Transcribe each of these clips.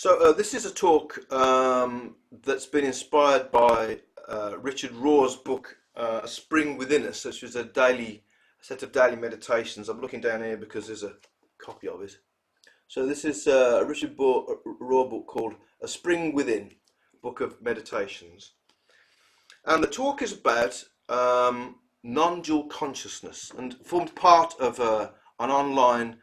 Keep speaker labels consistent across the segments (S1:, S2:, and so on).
S1: This is a talk that's been inspired by Richard Rohr's book, A Spring Within Us, which is a set of daily meditations. I'm looking down here because there's a copy of it. So this is a Richard Rohr book called A Spring Within, Book of Meditations. And the talk is about non-dual consciousness and formed part of an online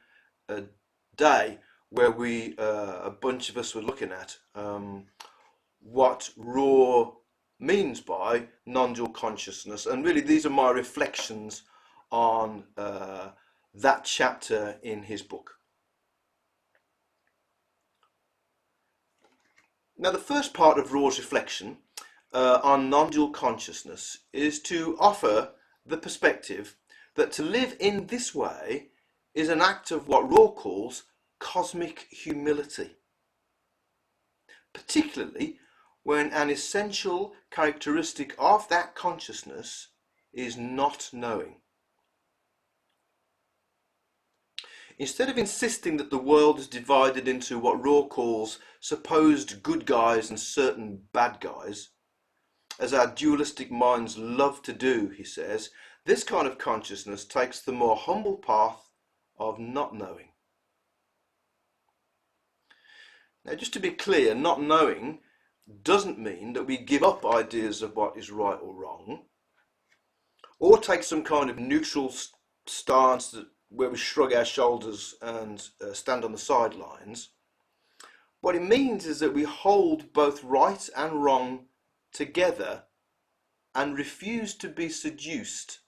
S1: day where a bunch of us were looking at what Rohr means by non-dual consciousness, and really these are my reflections on that chapter in his book. Now, the first part of Rohr's reflection on non-dual consciousness is to offer the perspective that to live in this way is an act of what Rohr calls cosmic humility, particularly when an essential characteristic of that consciousness is not knowing. Instead of insisting that the world is divided into what Rohr calls supposed good guys and certain bad guys, as our dualistic minds love to do, he says, this kind of consciousness takes the more humble path of not knowing. Now, just to be clear, not knowing doesn't mean that we give up ideas of what is right or wrong, or take some kind of neutral stance where we shrug our shoulders and stand on the sidelines. What it means is that we hold both right and wrong together and refuse to be seduced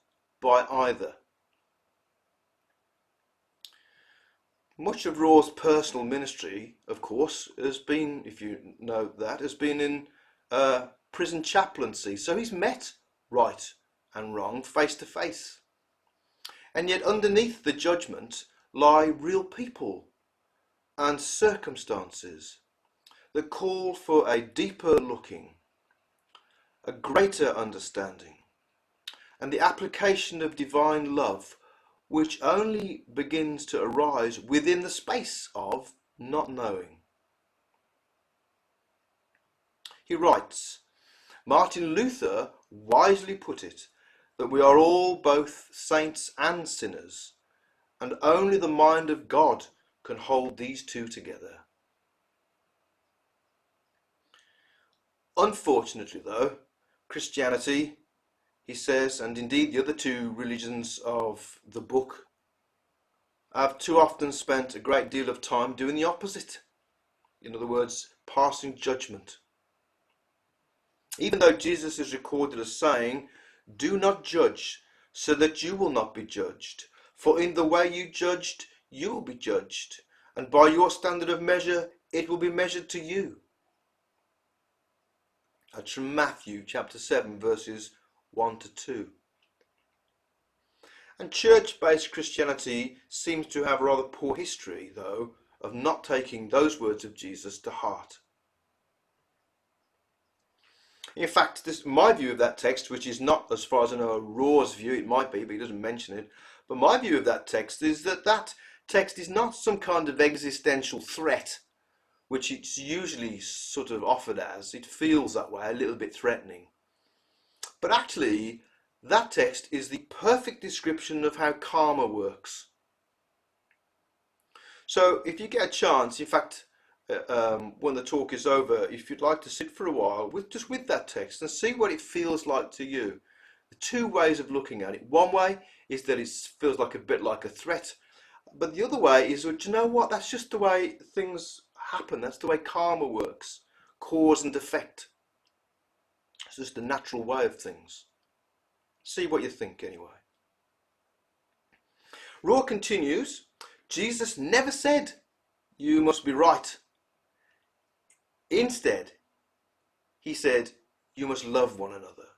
S1: by either. Much of Rohr's personal ministry, of course, has been, if you know that, has been in prison chaplaincy. So he's met right and wrong face to face. And yet underneath the judgment lie real people and circumstances that call for a deeper looking, a greater understanding, and the application of divine love, which only begins to arise within the space of not knowing. He writes, Martin Luther wisely put it, that we are all both saints and sinners, and only the mind of God can hold these two together. Unfortunately, though, Christianity, he says, and indeed the other two religions of the book, have too often spent a great deal of time doing the opposite. In other words, passing judgment. Even though Jesus is recorded as saying, do not judge, so that you will not be judged. For in the way you judged, you will be judged. And by your standard of measure, it will be measured to you. That's from Matthew chapter 7, verses 1 to 2. And church-based Christianity seems to have a rather poor history, though, of not taking those words of Jesus to heart. In fact, my view of that text, which is not, as far as I know, Rohr's view, it might be, but he doesn't mention it, but my view of that text is that text is not some kind of existential threat, which it's usually sort of offered as. It feels that way, a little bit threatening. But actually, that text is the perfect description of how karma works. So if you get a chance, in fact, when the talk is over, if you'd like to sit for a while with that text and see what it feels like to you. The two ways of looking at it. One way is that it feels like a bit like a threat. But the other way is, well, do you know what? That's just the way things happen. That's the way karma works. Cause and effect. It's just the natural way of things. See what you think anyway. Rohr continues, Jesus never said, you must be right. Instead, he said, you must love one another.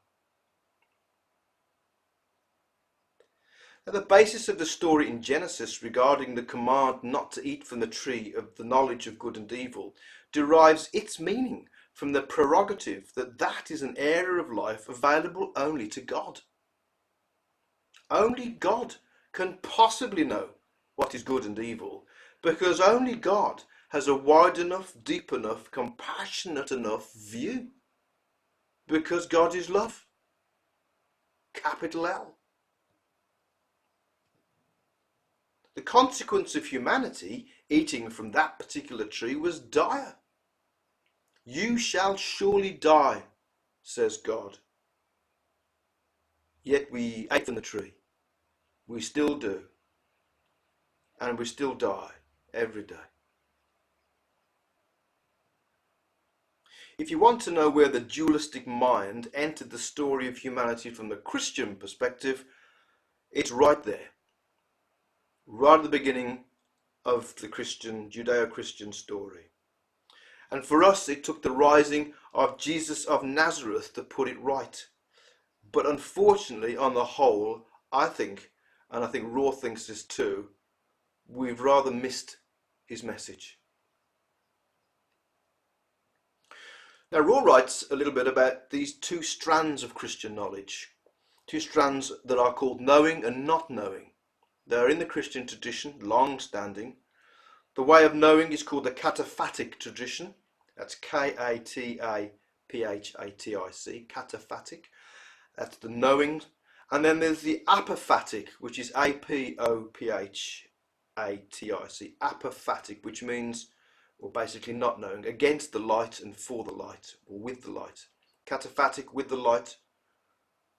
S1: Now, the basis of the story in Genesis regarding the command not to eat from the tree of the knowledge of good and evil derives its meaning from the prerogative that is an area of life available only to God. Only God can possibly know what is good and evil, because only God has a wide enough, deep enough, compassionate enough view. Because God is love. Capital L. The consequence of humanity eating from that particular tree was dire. You shall surely die, says God. Yet we ate from the tree. We still do. And we still die every day. If you want to know where the dualistic mind entered the story of humanity from the Christian perspective, it's right there. Right at the beginning of the Judeo-Christian story. And for us, it took the rising of Jesus of Nazareth to put it right. But unfortunately, on the whole, I think, and I think Rohr thinks this too, we've rather missed his message. Now, Rohr writes a little bit about these two strands of Christian knowledge, two strands that are called knowing and not knowing. They are in the Christian tradition, long-standing. The way of knowing is called the cataphatic tradition. That's K-A-T-A-P-H-A-T-I-C, cataphatic. That's the knowing. And then there's the apophatic, which is A-P-O-P-H-A-T-I-C, apophatic, which means, or basically not knowing, against the light and for the light, or with the light. Cataphatic, with the light.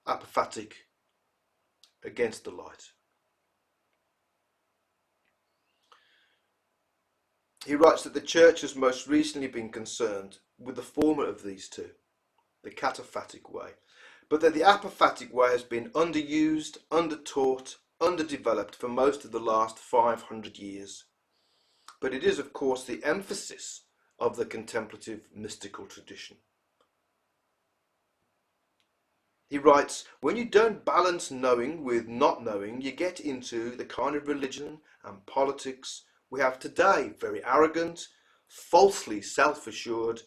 S1: Apophatic, against the light. He writes that the church has most recently been concerned with the former of these two, the cataphatic way, but that the apophatic way has been underused, undertaught, underdeveloped for most of the last 500 years. But it is, of course, the emphasis of the contemplative mystical tradition. He writes, when you don't balance knowing with not knowing, you get into the kind of religion and politics we have today, very arrogant, falsely self-assured,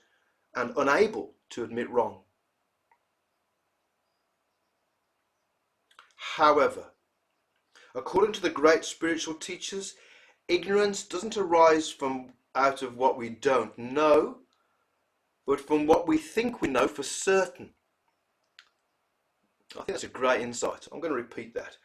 S1: and unable to admit wrong. However, according to the great spiritual teachers, ignorance doesn't arise from out of what we don't know, but from what we think we know for certain. I think that's a great insight. I'm going to repeat that.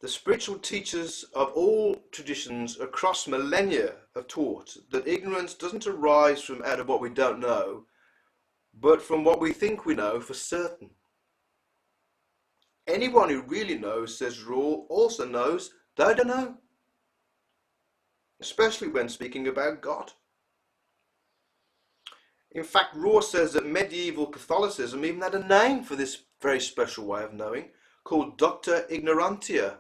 S1: The spiritual teachers of all traditions across millennia have taught that ignorance doesn't arise from out of what we don't know, but from what we think we know for certain. Anyone who really knows, says Rohr, also knows they don't know, especially when speaking about God. In fact, Rohr says that medieval Catholicism even had a name for this very special way of knowing, called Doctor Ignorantia.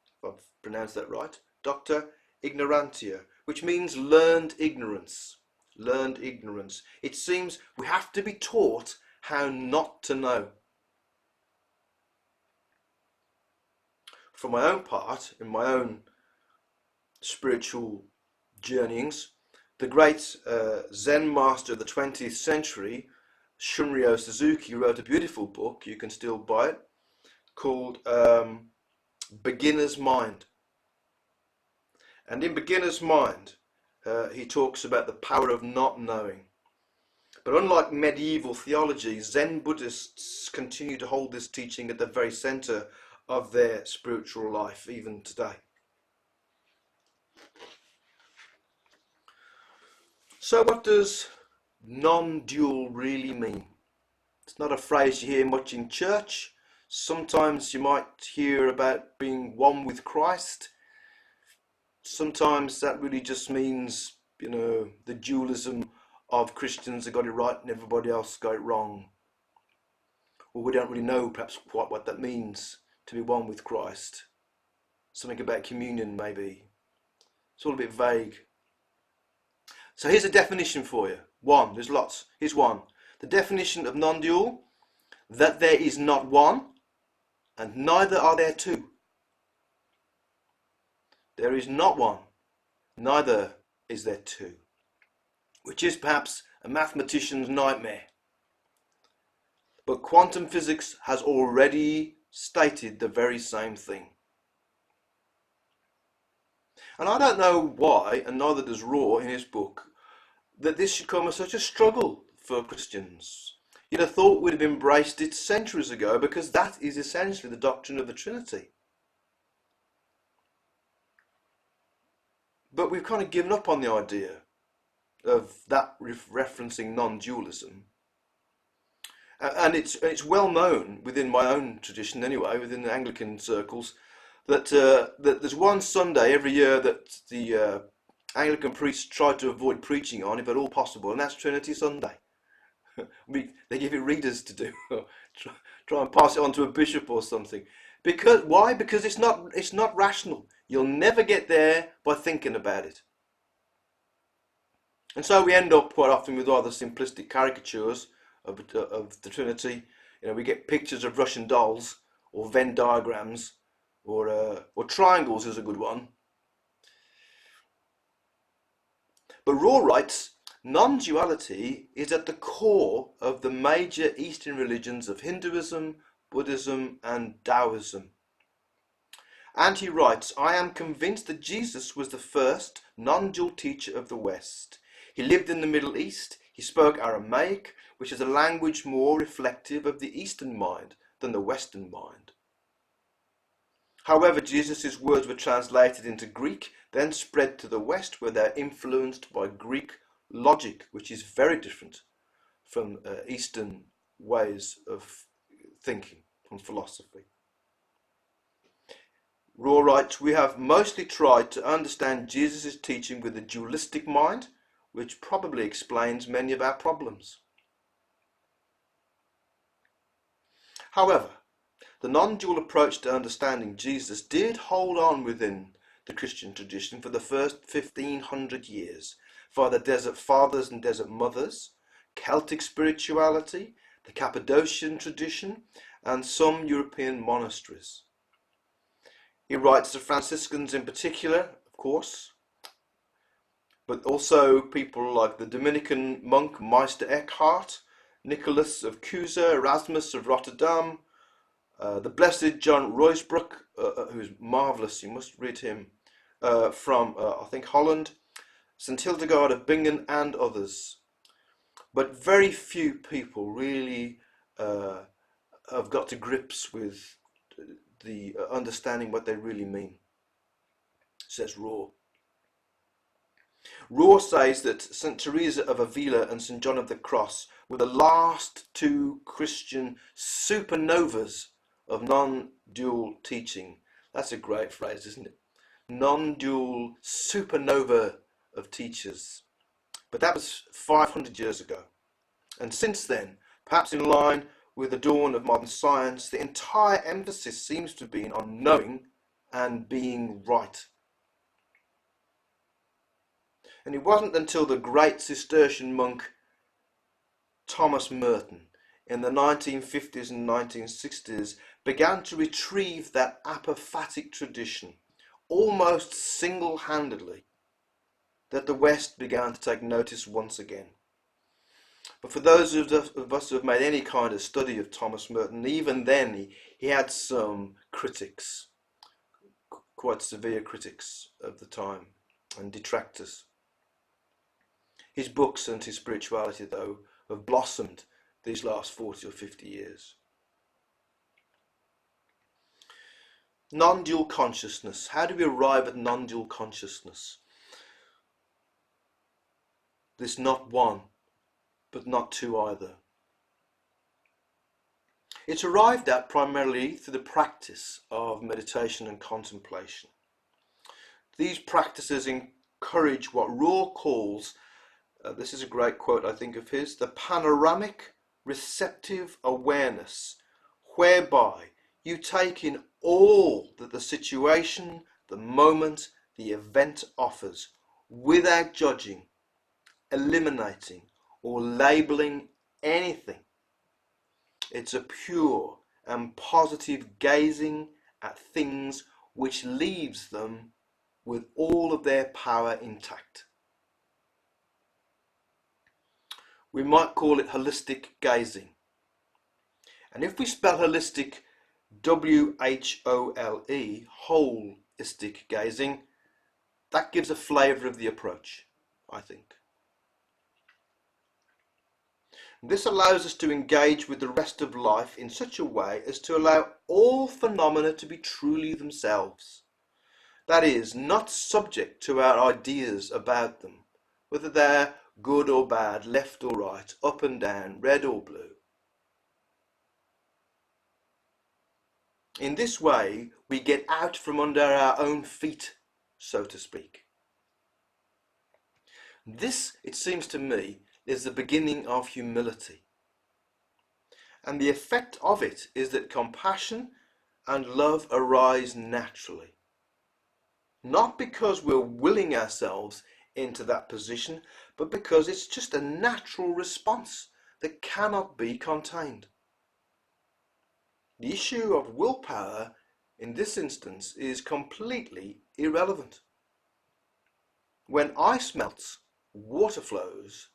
S1: If I've pronounced that right, Doctor Ignorantia, which means learned ignorance. Learned ignorance. It seems we have to be taught how not to know. For my own part, in my own spiritual journeyings, the great Zen master of the 20th century, Shunryo Suzuki, wrote a beautiful book, you can still buy it, called Beginner's Mind. And in Beginner's Mind, he talks about the power of not knowing. But unlike medieval theology, Zen Buddhists continue to hold this teaching at the very centre of their spiritual life, even today. So what does non-dual really mean? It's not a phrase you hear much in church. Sometimes you might hear about being one with Christ. Sometimes that really just means, the dualism of Christians have got it right and everybody else got it wrong. Or we don't really know perhaps quite what that means to be one with Christ. Something about communion maybe. It's all a bit vague. So here's a definition for you. One, there's lots. Here's one. The definition of non-dual, that there is not one and neither are there two. There is not one, neither is there two, which is perhaps a mathematician's nightmare. But quantum physics has already stated the very same thing. And I don't know why, and neither does Rohr in his book, that this should come as such a struggle for Christians. You'd have thought we'd have embraced it centuries ago, because that is essentially the doctrine of the Trinity. But we've kind of given up on the idea of that referencing non-dualism. And it's well known within my own tradition anyway, within the Anglican circles, that there's one Sunday every year that the Anglican priests try to avoid preaching on, if at all possible, and that's Trinity Sunday. They give it readers to do, try and pass it on to a bishop or something. Why? Because it's not rational. You'll never get there by thinking about it. And so we end up quite often with rather simplistic caricatures of the Trinity. You know, we get pictures of Russian dolls, or Venn diagrams, or triangles is a good one. But Rohr writes, non-duality is at the core of the major Eastern religions of Hinduism, Buddhism, and Taoism. And he writes, I am convinced that Jesus was the first non-dual teacher of the West. He lived in the Middle East. He spoke Aramaic, which is a language more reflective of the Eastern mind than the Western mind. However, Jesus' words were translated into Greek, then spread to the West, where they're influenced by Greek logic, which is very different from Eastern ways of thinking and philosophy. Rohr writes, we have mostly tried to understand Jesus' teaching with a dualistic mind, which probably explains many of our problems. However, the non-dual approach to understanding Jesus did hold on within the Christian tradition for the first 1500 years, for the desert fathers and desert mothers, Celtic spirituality, the Cappadocian tradition, and some European monasteries. He writes the Franciscans in particular, of course, but also people like the Dominican monk Meister Eckhart, Nicholas of Cusa, Erasmus of Rotterdam, the blessed John Ruysbroek, who's marvellous, you must read him, from, I think, Holland, St. Hildegard of Bingen, and others. But very few people really have got to grips with the understanding what they really mean, says Rohr. Rohr says that St. Teresa of Avila and St. John of the Cross were the last two Christian supernovas of non-dual teaching. That's a great phrase, isn't it? Non-dual supernova of teachers. But that was 500 years ago. And since then, perhaps in line with the dawn of modern science, the entire emphasis seems to have been on knowing and being right. And it wasn't until the great Cistercian monk Thomas Merton in the 1950s and 1960s began to retrieve that apophatic tradition almost single-handedly that the West began to take notice once again. But for those of us who have made any kind of study of Thomas Merton, even then he had some critics, quite severe critics of the time, and detractors. His books and his spirituality, though, have blossomed these last 40 or 50 years. Non-dual consciousness. How do we arrive at non-dual consciousness? This not one, but not two either. It's arrived at primarily through the practice of meditation and contemplation. These practices encourage what Rohr calls, this is a great quote I think of his, the panoramic receptive awareness, whereby you take in all that the situation, the moment, the event offers, without judging, eliminating, or labeling anything. It's a pure and positive gazing at things which leaves them with all of their power intact. We might call it holistic gazing. And if we spell holistic W-H-O-L-E, holistic gazing, That gives a flavour of the approach, I think. This allows us to engage with the rest of life in such a way as to allow all phenomena to be truly themselves. That is, not subject to our ideas about them, whether they're good or bad, left or right, up and down, red or blue. In this way, we get out from under our own feet, so to speak. This, it seems to me, is the beginning of humility. And the effect of it is that compassion and love arise naturally. Not because we're willing ourselves into that position, but because it's just a natural response that cannot be contained. The issue of willpower in this instance is completely irrelevant. When ice melts, water flows,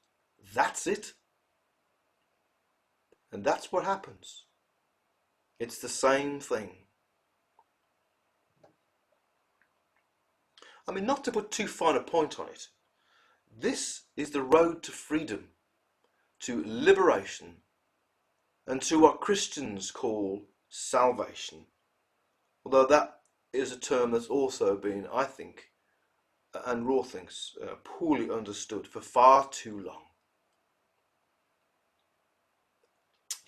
S1: that's it. And that's what happens. It's the same thing. I mean, not to put too fine a point on it, this is the road to freedom, to liberation, and to what Christians call salvation. Although that is a term that's also been, I think, and Rohr thinks, poorly understood for far too long.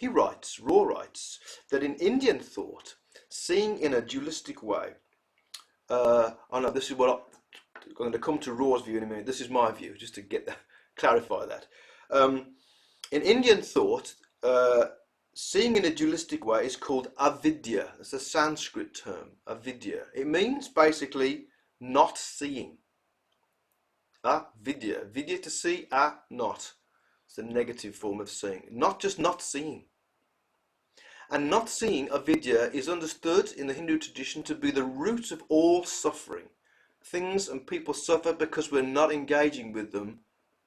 S1: Rohr writes, that in Indian thought, seeing in a dualistic way, this is what I'm going to come to Rohr's view in a minute. This is my view, just to clarify that. In Indian thought, seeing in a dualistic way is called avidya. It's a Sanskrit term, avidya. It means basically not seeing. Avidya. Vidya to see, not. It's the negative form of seeing. Not just not seeing. And not seeing, avidya, is understood in the Hindu tradition to be the root of all suffering. Things and people suffer because we're not engaging with them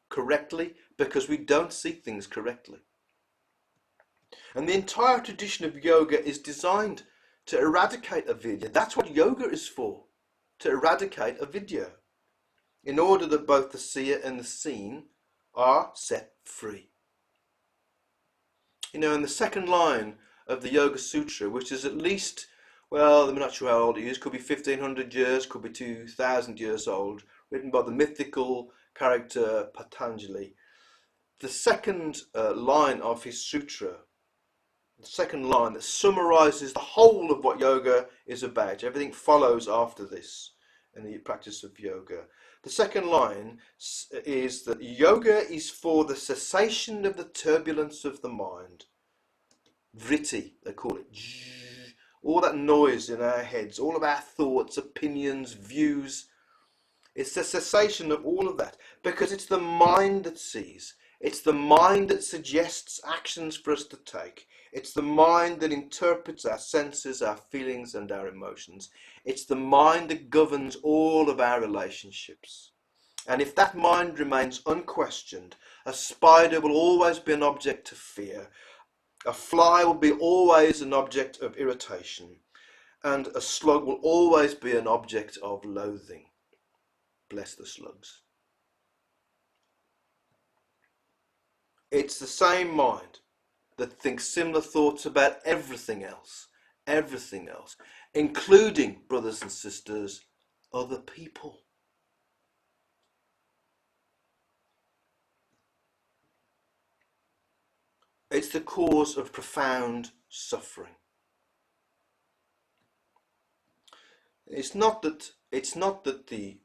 S1: correctly, because we don't see things correctly. And the entire tradition of yoga is designed to eradicate avidya. That's what yoga is for, to eradicate avidya, in order that both the seer and the seen are set free. You know, in the second line of the Yoga Sutra, which is at least, well, I'm not sure how old it is, could be 1500 years, could be 2000 years old, written by the mythical character Patanjali. The second line of his sutra, the second line that summarizes the whole of what yoga is about. Everything follows after this in the practice of yoga. The second line is that yoga is for the cessation of the turbulence of the mind. Vritti, they call it. All that noise in our heads, all of our thoughts, opinions, views. It's the cessation of all of that, because it's the mind that sees. It's the mind that suggests actions for us to take. It's the mind that interprets our senses, our feelings, and our emotions. It's the mind that governs all of our relationships. And if that mind remains unquestioned, a spider will always be an object of fear. A fly will be always an object of irritation. And a slug will always be an object of loathing. Bless the slugs. It's the same mind that thinks similar thoughts about everything else, including, brothers and sisters, other people. It's the cause of profound suffering. It's not that the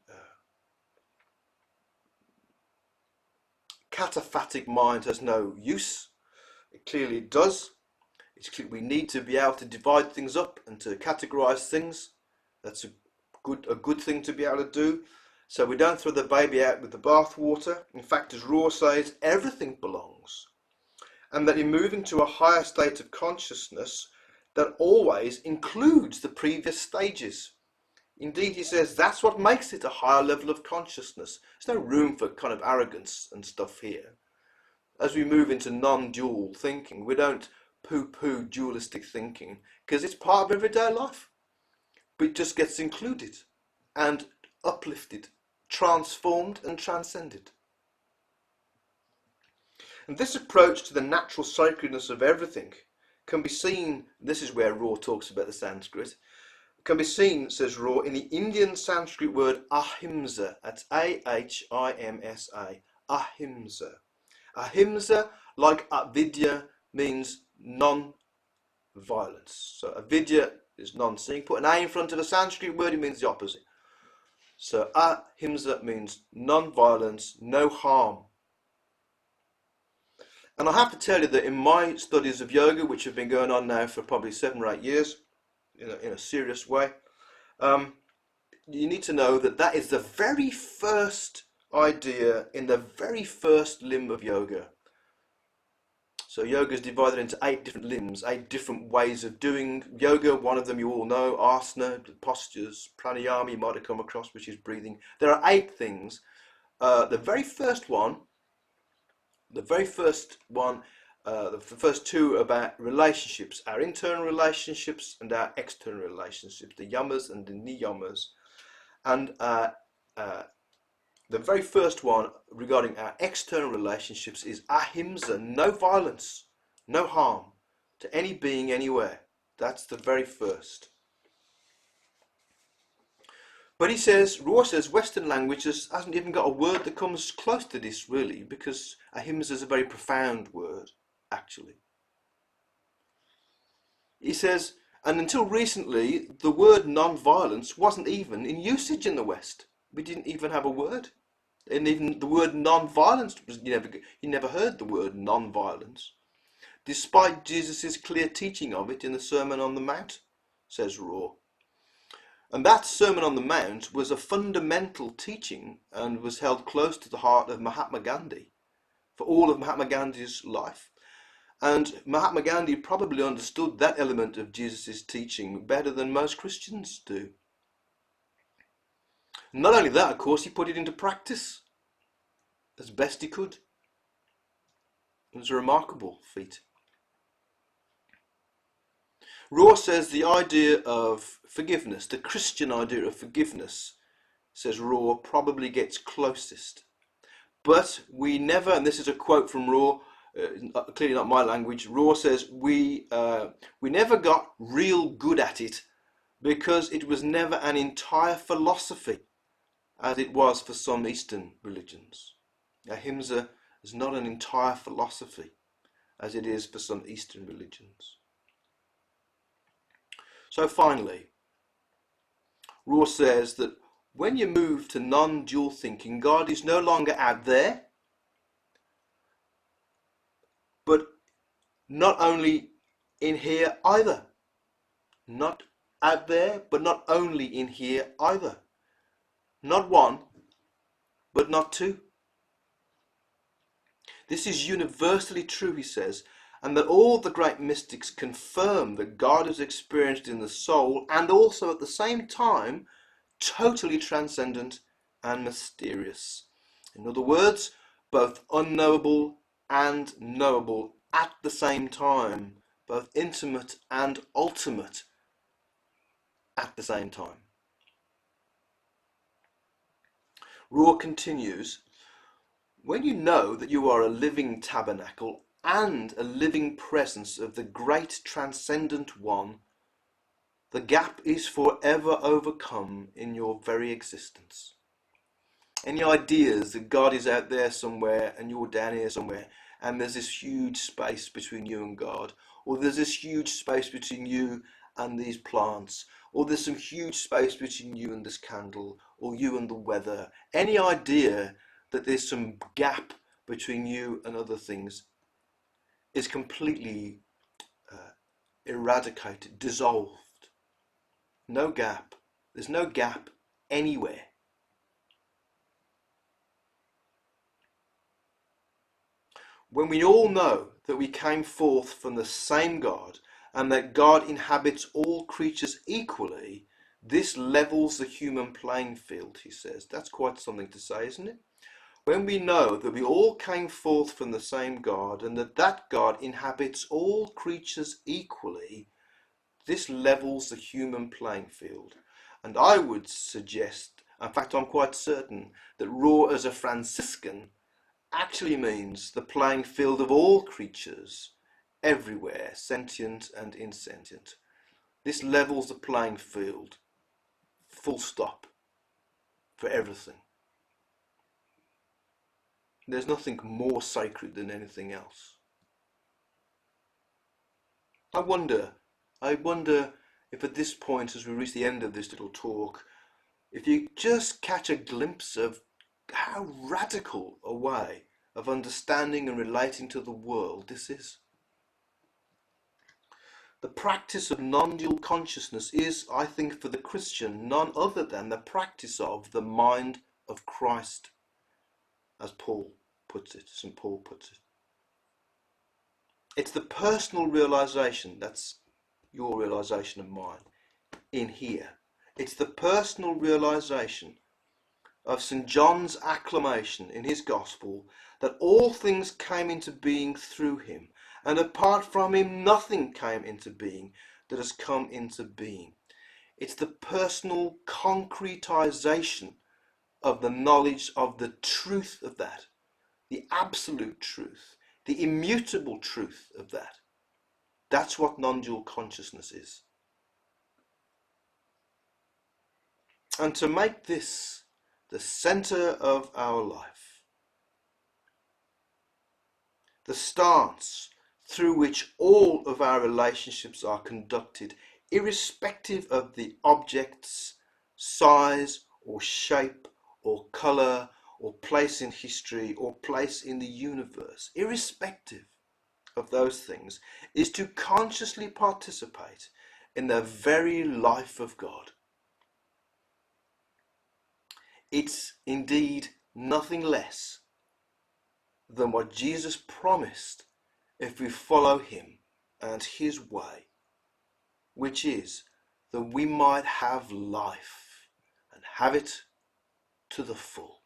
S1: cataphatic mind has no use. It clearly does. We need to be able to divide things up and to categorize things. That's a good thing to be able to do. So we don't throw the baby out with the bathwater. In fact, as Rohr says, everything belongs. And that in moving to a higher state of consciousness, that always includes the previous stages. Indeed, he says that's what makes it a higher level of consciousness. There's no room for kind of arrogance and stuff here. As we move into non-dual thinking, we don't poo-poo dualistic thinking, because it's part of everyday life. But it just gets included and uplifted transformed and transcended. And this approach to the natural sacredness of everything can be seen, this is where Rohr talks about the Sanskrit, can be seen, says Rohr, in the Indian Sanskrit word ahimsa. That's A-H-I-M-S-A, ahimsa. Ahimsa, like avidya, means non-violence. So avidya is non-seeing. Put an A in front of a Sanskrit word, it means the opposite. So ahimsa means non-violence, no harm. And I have to tell you that in my studies of yoga, which have been going on now for probably 7 or 8 years, in a serious way, you need to know that that is the very first idea in the very first limb of yoga. So yoga is divided into 8 different limbs, 8 different ways of doing yoga. One of them you all know, asana, postures, pranayama you might have come across, which is breathing. There are 8 things. The first 2 about relationships, our internal relationships and our external relationships, the yamas and the niyamas. And the very first one regarding our external relationships is ahimsa, no violence, no harm to any being anywhere. That's the very first. But he says, Rohr says, Western languages hasn't even got a word that comes close to this really, because ahimsa is a very profound word, actually. He says, and until recently, the word non-violence wasn't even in usage in the West. We didn't even have a word. And even the word non-violence, you never heard the word non-violence, despite Jesus' clear teaching of it in the Sermon on the Mount, says Rohr. And that Sermon on the Mount was a fundamental teaching and was held close to the heart of Mahatma Gandhi for all of Mahatma Gandhi's life. And Mahatma Gandhi probably understood that element of Jesus' teaching better than most Christians do. Not only that, of course, he put it into practice as best he could. It was a remarkable feat. Rohr says the idea of forgiveness, the Christian idea of forgiveness, says Rohr, probably gets closest. But we never, and this is a quote from Rohr, clearly not my language, Rohr says, we never got real good at it because it was never an entire philosophy as it was for some Eastern religions. Ahimsa is not an entire philosophy as it is for some Eastern religions. So finally, Rohr says that when you move to non-dual thinking, God is no longer out there, but not only in here either. Not out there, but not only in here either. Not one, but not two. This is universally true, he says, and that all the great mystics confirm that God is experienced in the soul and also at the same time totally transcendent and mysterious. In other words, both unknowable and knowable at the same time, both intimate and ultimate at the same time. Rohr continues, when you know that you are a living tabernacle and a living presence of the great transcendent one, the gap is forever overcome in your very existence. Any ideas that God is out there somewhere and you're down here somewhere and there's this huge space between you and God, or there's this huge space between you and these plants, or there's some huge space between you and this candle, or you and the weather, any idea that there's some gap between you and other things is completely eradicated, dissolved. No gap. There's no gap anywhere. When we all know that we came forth from the same God and that God inhabits all creatures equally, this levels the human playing field, he says. That's quite something to say, isn't it? When we know that we all came forth from the same God and that God inhabits all creatures equally, this levels the human playing field. And I would suggest, In fact, I'm quite certain that Rohr as a Franciscan actually means the playing field of all creatures, everywhere, sentient and insentient. This levels the playing field, full stop, for everything. There's nothing more sacred than anything else. I wonder if at this point, as we reach the end of this little talk, if you just catch a glimpse of how radical a way of understanding and relating to the world this is. The practice of non-dual consciousness is, I think, for the Christian, none other than the practice of the mind of Christ, as Paul puts it, St. Paul puts it. It's the personal realization, that's your realization of mine, in here. It's the personal realization of St. John's acclamation in his Gospel that all things came into being through him, and apart from him nothing came into being that has come into being. It's the personal concretization of the knowledge of the truth of that, the absolute truth, the immutable truth of that. That's what non-dual consciousness is. And to make this the center of our life, the stance through which all of our relationships are conducted, irrespective of the object's size or shape or colour or place in history or place in the universe, irrespective of those things, is to consciously participate in the very life of God. It's indeed nothing less than what Jesus promised if we follow him and his way, which is that we might have life and have it to the full.